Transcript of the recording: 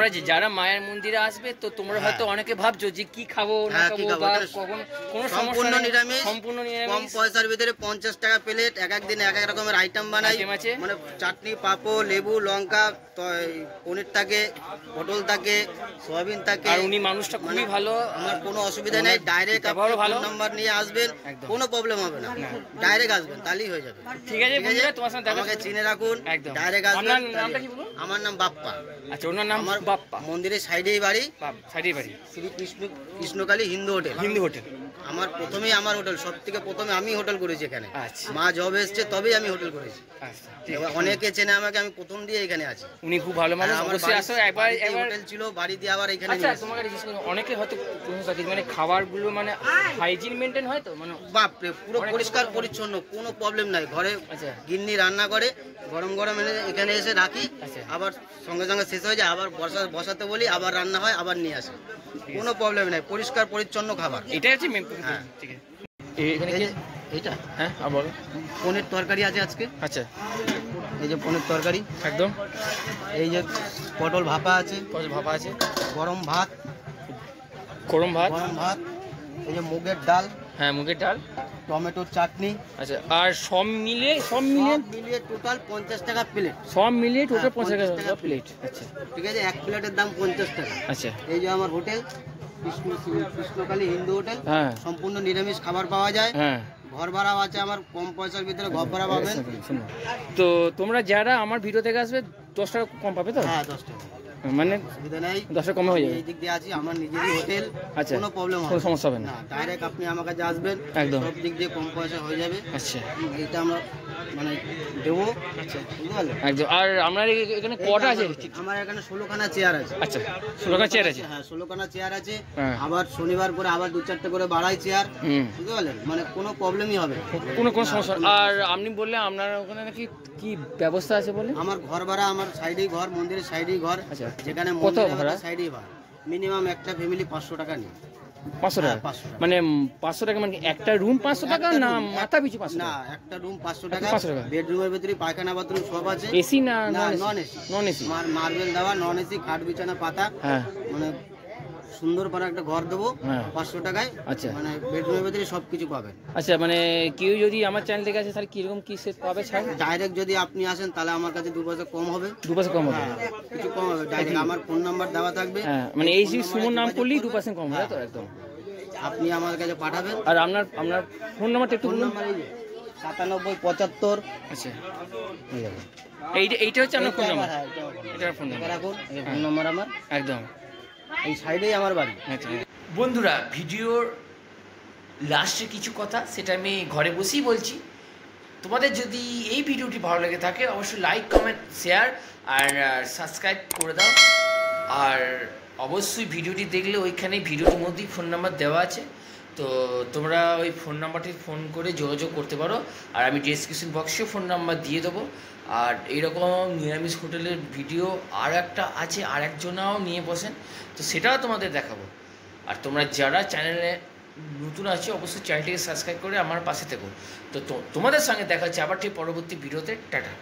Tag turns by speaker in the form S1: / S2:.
S1: তোমরা যারা মায়ের মন্দিরে আসবে তো তোমরা হয়তো অনেকে ভাবছো যে কি খাবো না খাবো বা কখন কোনো
S2: সম্পূর্ণ নিরামিষ,
S1: সম্পূর্ণ নিরামিষ,
S2: কম পয়সার ভিতরে 50 টাকা প্লেট। এক এক দিন এক এক রকমের আইটেম বানাই, মানে চাটনি, পাঁপড়, লেবু, লঙ্কা, পনির থাকে, পটল থাকে, সয়াবিন থাকে।
S1: আর উনি মানুষটা খুবই ভালো,
S2: আমার কোনো অসুবিধা নেই। ডাইরেক্ট আপনি ফোন নাম্বার নিয়ে আসবেন, কোনো প্রবলেম হবে না। ডাইরেক্ট আসবেন, তাহলেই হয়ে যাবে।
S1: ঠিক আছে বন্ধুরা, তোমার সাথে
S2: আমাকে চিনে রাখুন, ডাইরেক্ট আসবেন।
S1: আপনার নামটা কি বলুন?
S2: আমার নাম বাপ্পা।
S1: আচ্ছা, ওনার নাম বাপ্পা।
S2: মন্দিরের সাইডেই বাড়ি,
S1: সাইডেই বাড়ি,
S2: শ্রী কৃষ্ণকালী হিন্দু হোটেল।
S1: হিন্দু হোটেল
S2: আমার প্রথমেই আমার হোটেল, সব থেকে প্রথমে আমি হোটেল করেছি এখানে। মা জব এসছে তবেই আমি হোটেল করেছি। অনেকে চেনে আমাকে, আমি প্রথম দিয়ে এখানে আছি।
S1: উনি খুব ভালো মানুষ, অবশ্যই আসো। একবার
S2: হোটেল ছিল, বাড়ি দিয়ে আবার এখানে।
S1: আচ্ছা, তোমাকে অনেকে হয়তো মানে খাবারগুলো মানে হাইজিন মেনটেন হয় তো, মানে
S2: বাপরে পুরো পরিষ্কার পরিচ্ছন্ন, কোনো প্রবলেম নাই। ঘরে গিন্নি রান্না করে, গরম গরম এনে এখানে এসে রাখি, আবার সঙ্গে সঙ্গে শেষ হয়ে যায়, আবার বসাতে বলি, আবার রান্না হয়, আবার নিয়ে আসে। কোনো প্রবলেম নাই, পরিষ্কার পরিচ্ছন্ন খাবার।
S1: এটাই হচ্ছে মেন। ঠিক আছে, এখানে কি
S2: এটা?
S1: হ্যাঁ, বলো।
S2: পনির তরকারি আছে আজকে।
S1: আচ্ছা,
S2: এই যে পনির তরকারি
S1: একদম।
S2: এই যে পটল ভাপা আছে, গরম ভাত,
S1: গরম ভাত,
S2: এই যে মুগের ডাল,
S1: হ্যাঁ মুগের ডাল,
S2: টমেটোর চাটনি।
S1: আচ্ছা, আর সব মিলিয়ে
S2: টোটাল 50 টাকা প্লেট।
S1: সব মিলিয়ে টোটাল 50 টাকা প্লেট। আচ্ছা,
S2: ঠিক আছে, এক প্লেটের দাম 50 টাকা।
S1: আচ্ছা,
S2: এই যে আমার হোটেল কৃষ্ণকালী হিন্দু হোটেল, সম্পূর্ণ নিরামিষ খাবার পাওয়া যায়। ঘর ভাড়াও আছে আমার, কম পয়সার ভিতরে ঘর ভাড়া পাবেন।
S1: তো তোমরা যারা আমার ভিডিও থেকে আসবে 10 টাকা কম পাবে তো?
S2: হ্যাঁ, 10 টাকা,
S1: মানে
S2: সুবিধা নাই,
S1: 10 টাকা কমে হয়ে যাবে।
S2: এই দিক দিয়ে আছি, আমার নিজেরই হোটেল।
S1: আচ্ছা,
S2: কোনো প্রবলেম হবে,
S1: কোনো সমস্যা হবে না।
S2: ডাইরেক্ট আপনি আমার কাছে আসবেন,
S1: একদম
S2: সব দিক দিয়ে কম পয়সা হয়ে যাবে।
S1: আচ্ছা,
S2: এটা আমরা মানে দেবো।
S1: আচ্ছা,
S2: বুঝতে পারলেন?
S1: একদম। আর আপনার এখানে কটা আছে?
S2: আমার এখানে 16খানা চেয়ার আছে।
S1: আচ্ছা, 16খানা চেয়ার আছে।
S2: হ্যাঁ, 16খানা চেয়ার আছে। আবার শনিবার করে আবার 2-4টে করে বাড়াই চেয়ার। বুঝতে পারলেন? মানে কোনো প্রবলেমই হবে না,
S1: কোনো সমস্যা। আর আপনি বললে আপনার ওখানে নাকি কি ব্যবস্থা আছে বলে?
S2: আমার ঘর ভাড়া, আমার সাইডেই ঘর, মন্দিরের সাইডেই ঘর। আচ্ছা, যেখানে
S1: কত ভাড়া?
S2: সাইডেই ভাড়া মিনিমাম একটা ফ্যামিলি 500 টাকা নিয়ে।
S1: 500 টাকা? মানে 500 টাকা মানে একটা রুম 500 টাকা না মাথা পিছু 500 টাকা?
S2: না, একটা রুম 500 টাকা। বেডরুমের ভিতরে পায়খানা বাথরুম সব আছে।
S1: এসি না
S2: non AC? Non AC, marble দেওয়া, নন এসি, খাট বিছানা পাতা। মানে সুন্দর করে একটা ঘর দেবো 500 টাকায়। আচ্ছা, মানে বেডরুমের ভিতরে সবকিছু পাবেন।
S1: আচ্ছা, মানে কেউ যদি আমার চ্যানেল থেকে আসে তাহলে কিরকম কি সেট পাবে ছাড়?
S2: ডাইরেক্ট যদি আপনি আসেন তাহলে আমার কাছে 2 পয়সা কম হবে।
S1: 2 পয়সা কম হবে?
S2: কিছু কম হবে। ডাইরেক্ট আমার ফোন নাম্বার দেওয়া থাকবে।
S1: মানে এই সুমন নাম করলেই 2% কম হবে তো? একদম,
S2: আপনি আমার কাছে পাঠাবেন।
S1: আর আপনার ফোন নাম্বারটা একটু বলুন।
S2: 9775। আচ্ছা,
S1: এইটা হচ্ছে আপনার ফোন নাম্বার? এটা ফোন নাম্বার
S2: রাখুন, এই ফোন নাম্বার আমার।
S1: একদম,
S2: এই সাইডেই আমার বাড়ি।
S1: বন্ধুরা, ভিডিওর লাস্টে কিছু কথা সেটা আমি ঘরে বসেই বলছি। তোমাদের যদি এই ভিডিওটি ভালো লেগে থাকে অবশ্যই লাইক, কমেন্ট, শেয়ার আর সাবস্ক্রাইব করে দাও। আর অবশ্যই ভিডিওটি দেখলে ওইখানে ভিডিওটির মধ্যেই ফোন নাম্বার দেওয়া আছে, তো তোমরা ওই ফোন নাম্বারটি ফোন করে যোগাযোগ করতে পারো। আর আমি ডেসক্রিপশন বক্সেও ফোন নাম্বার দিয়ে দেবো। আর এইরকম নিরামিষ হোটেলের ভিডিও আর একটা আছে, আর একজনাও নিয়ে বসেন, তো সেটাও তোমাদের দেখাবো। আর তোমরা যারা চ্যানেলে নতুন আছো অবশ্যই চ্যানেলটিকে সাবস্ক্রাইব করে আমার পাশে থেকো। তো তোমাদের সঙ্গে দেখা হচ্ছে আবার ঠিক পরবর্তী ভিডিওতে। টাটা।